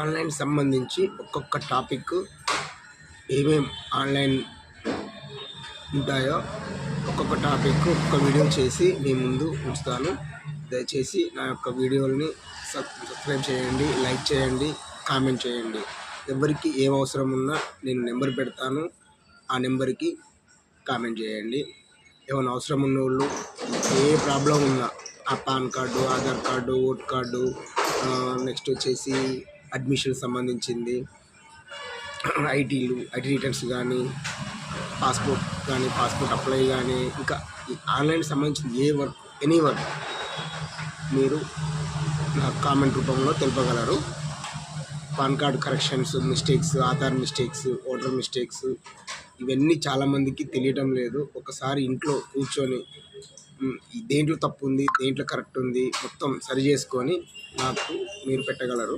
Online సంబంధించి ఒక్కొక్క topic ఏమేం ఆన్లైన్ ఉంటాయో ఒక్కొక్క టాపిక్ ఒక్క వీడియో చేసి మీ ముందు ఉంచుతాను. దయచేసి నా యొక్క వీడియోని సబ్స్క్రైబ్ చేయండి, లైక్ చేయండి, కామెంట్ చేయండి. ఎవరికి ఏం అవసరం ఉన్నా నేను నెంబర్ పెడతాను, ఆ నెంబర్కి కామెంట్ చేయండి. ఏమైనా అవసరం ఉన్న వాళ్ళు ఏ ప్రాబ్లం ఉన్నా ఆ pan card, Aadhaar card, vote card, next వచ్చేసి అడ్మిషన్ సంబంధించింది, ఐటీ రిటర్న్స్ కానీ, పాస్పోర్ట్ అప్లై కానీ, ఇంకా ఆన్లైన్ సంబంధించిన ఏ వర్క్, ఎనీ వర్క్ మీరు నాకు కామెంట్ రూపంలో తెలుపగలరు. Pan card corrections mistakes, Aadhaar mistakes, voter mistakes, ఇవన్నీ చాలామందికి తెలియటం లేదు. ఒకసారి ఇంట్లో కూర్చొని దేంట్లో తప్పు ఉంది, దేంట్లో కరెక్ట్ ఉంది మొత్తం సరి చేసుకొని నాకు మీరు పెట్టగలరు.